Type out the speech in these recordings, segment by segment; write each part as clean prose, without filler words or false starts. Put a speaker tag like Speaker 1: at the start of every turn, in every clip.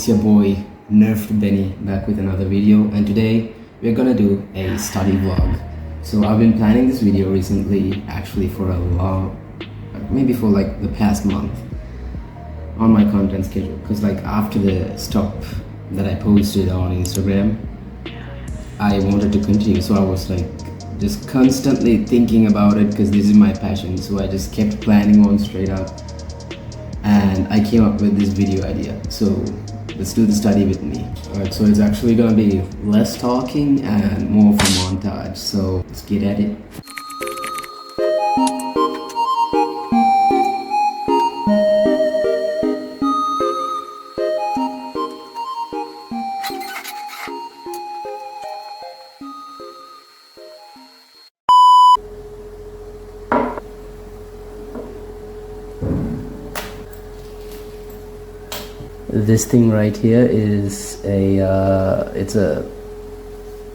Speaker 1: it's your boy Nerfed Benny back with another video, and today we're gonna do a study vlog. So I've been planning this video recently, actually for a long, maybe for like the past month on my content schedule, because like after the stop that I posted on Instagram, I wanted to continue, so I was like just constantly thinking about it because this is my passion. So I just kept planning on straight up and I came up with this video idea. So let's do the study with me. Alright, so it's actually gonna be less talking and more of a montage, so let's get at it. This thing right here is it's a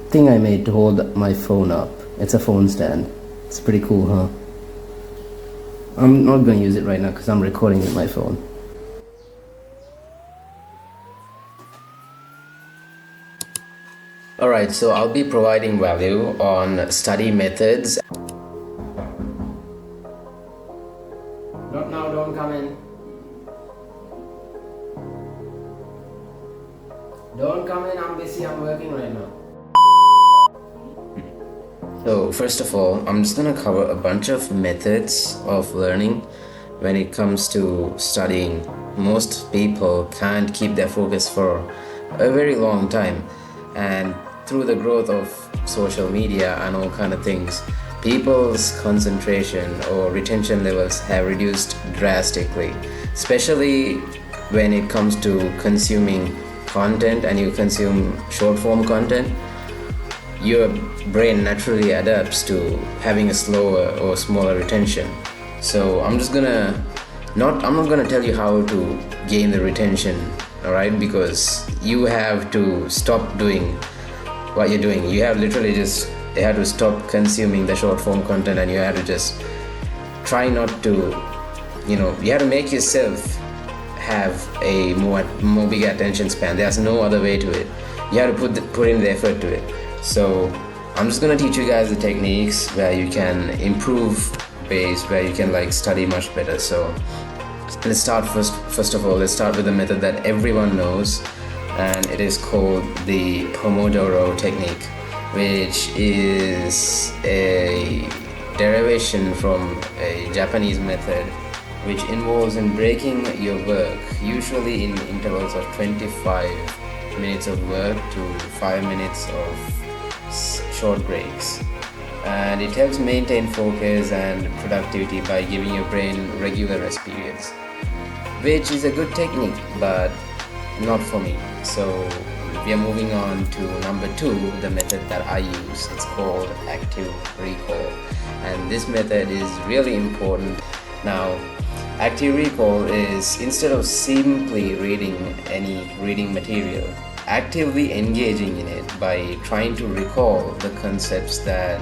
Speaker 1: thing I made to hold my phone up. It's a phone stand. It's pretty cool, huh? I'm not going to use it right now because I'm recording with my phone. Alright, so I'll be providing value on study methods. Not now, don't come in. Don't come in, I'm busy, I'm working right now. So first of all, I'm just gonna cover a bunch of methods of learning when it comes to studying. Most people can't keep their focus for a very long time, and through the growth of social media and all kind of things, people's concentration or retention levels have reduced drastically, especially when it comes to consuming content, and you consume short form content. Your brain naturally adapts to having a slower or smaller retention. So I'm not gonna tell you how to gain the retention, alright, because you have to stop doing what you're doing. You have to stop consuming the short form content, and you have to just try not to, you have to make yourself have a more big attention span. There's no other way to it. You have to put in the effort to it. So I'm just gonna teach you guys the techniques where you can improve base, where you can like study much better. So let's start first of all, let's start with a method that everyone knows, and it is called the Pomodoro technique, which is a derivation from a Japanese method which involves in breaking your work, usually in intervals of 25 minutes of work to 5 minutes of short breaks. And it helps maintain focus and productivity by giving your brain regular rest periods, which is a good technique, but not for me. So we are moving on to number 2, the method that I use. It's called active recall, and this method is really important. Now, active recall is, instead of simply reading any reading material, actively engaging in it by trying to recall the concepts that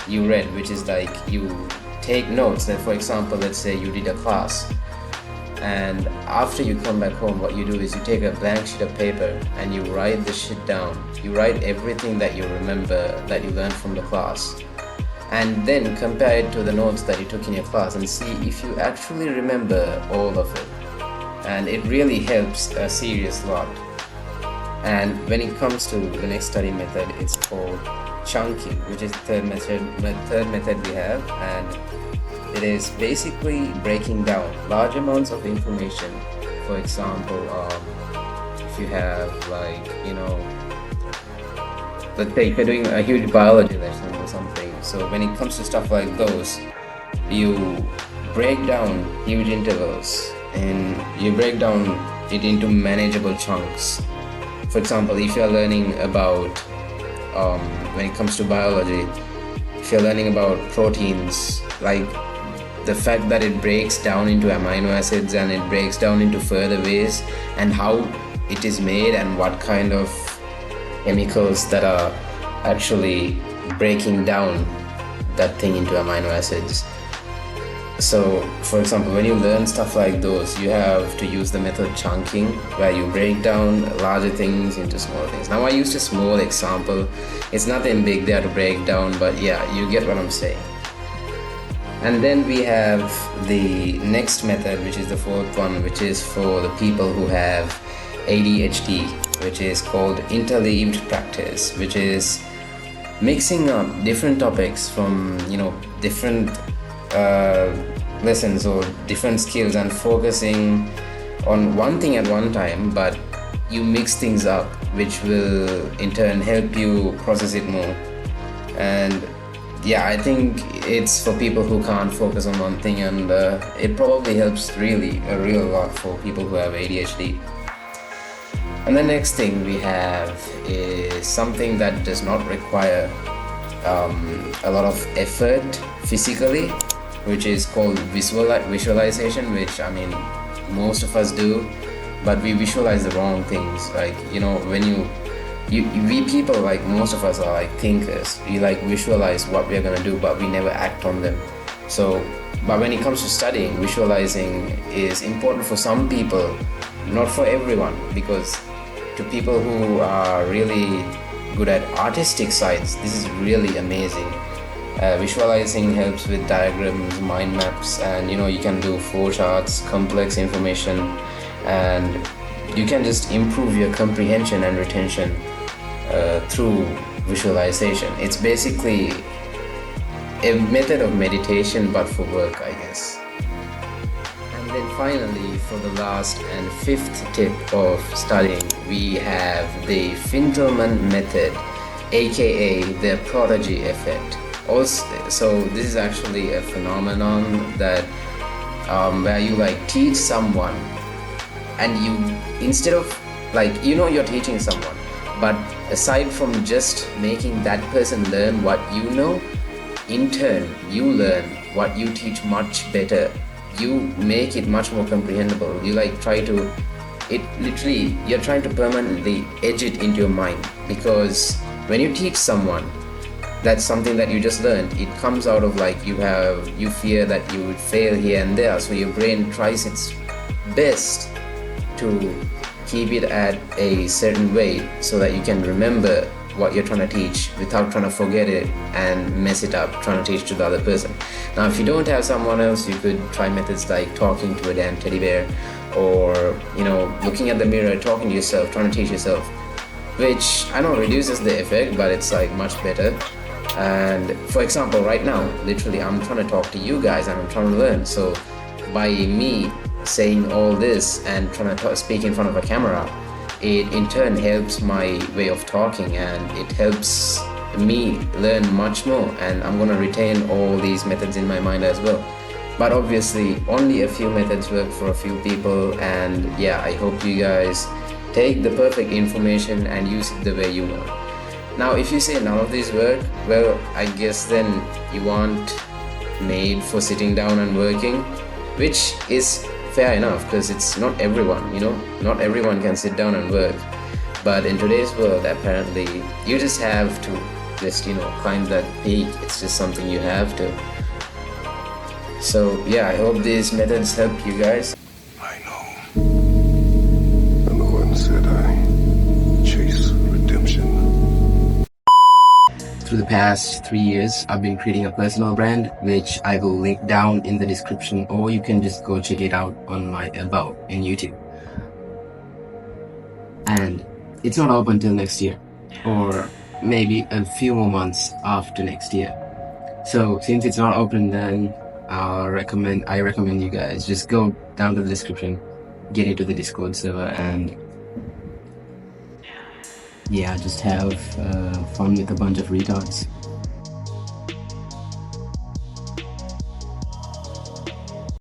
Speaker 1: you read, which is like you take notes. That, for example, let's say you did a class, and after you come back home, what you do is you take a blank sheet of paper and you write the shit down. You write everything that you remember that you learned from the class, and then compare it to the notes that you took in your class and see if you actually remember all of it. And it really helps a serious lot. And when it comes to the next study method, it's called chunking, which is the third method we have, and it is basically breaking down large amounts of information. For example, if you have like, let's say if you're doing a huge biology lesson or something. So when it comes to stuff like those, you break down huge intervals and you break down it into manageable chunks. For example, if you're learning about, when it comes to biology, if you're learning about proteins, like the fact that it breaks down into amino acids and it breaks down into further ways, and how it is made and what kind of chemicals that are actually breaking down that thing into amino acids. So for example, when you learn stuff like those, you have to use the method chunking, where you break down larger things into smaller things. Now I used a small example, it's nothing big there to break down, but yeah, you get what I'm saying. And then we have the next method, which is the fourth one, which is for the people who have ADHD, which is called interleaved practice, which is mixing up different topics from, different lessons or different skills and focusing on one thing at one time, but you mix things up, which will in turn help you process it more. And yeah, I think it's for people who can't focus on one thing, and it probably helps really a real lot for people who have ADHD. And the next thing we have is something that does not require a lot of effort physically, which is called visualization, which most of us do, but we visualize the wrong things. Like, when we people, like most of us are like thinkers. We like visualize what we are gonna do, but we never act on them. But when it comes to studying, visualizing is important for some people, not for everyone, because to people who are really good at artistic sides, this is really amazing. Visualizing helps with diagrams, mind maps, and you can do flowcharts, complex information, and you can just improve your comprehension and retention through visualization. It's basically a method of meditation, but for work, I guess. And then finally, for the last and fifth tip of studying, we have the Findelman method, aka the prodigy effect. So this is actually a phenomenon that where you teach someone, and you, instead of you're teaching someone, but aside from just making that person learn what you know, in turn you learn what you teach much better. You make it much more comprehensible. You you're trying to permanently edge it into your mind, because when you teach someone, that's something that you just learned, it comes out of you fear that you would fail here and there, so your brain tries its best to keep it at a certain way so that you can remember what you're trying to teach without trying to forget it and mess it up trying to teach to the other person. Now, if you don't have someone else, you could try methods like talking to a damn teddy bear, or looking at the mirror, talking to yourself, trying to teach yourself, which I know reduces the effect, but it's much better. And for example, right now, literally I'm trying to talk to you guys and I'm trying to learn. So by me saying all this and trying to speak in front of a camera, it in turn helps my way of talking, and it helps me learn much more, and I'm going to retain all these methods in my mind as well. But obviously only a few methods work for a few people, and yeah, I hope you guys take the perfect information and use it the way you want. Now, if you say none of these work, well, I guess then you aren't made for sitting down and working, which is fair enough, because it's not everyone, not everyone can sit down and work. But in today's world, apparently you just have to climb that peak. It's just something you have to. So yeah, I hope these methods help you guys.
Speaker 2: I know. And the one said I chase redemption.
Speaker 1: Through the past 3 years, I've been creating a personal brand, which I will link down in the description, or you can just go check it out on my About in YouTube. And it's not open till next year, or maybe a few more months after next year. So since it's not open, then I recommend you guys just go down to the description, get into the Discord server, and yeah, just have fun with a bunch of retards.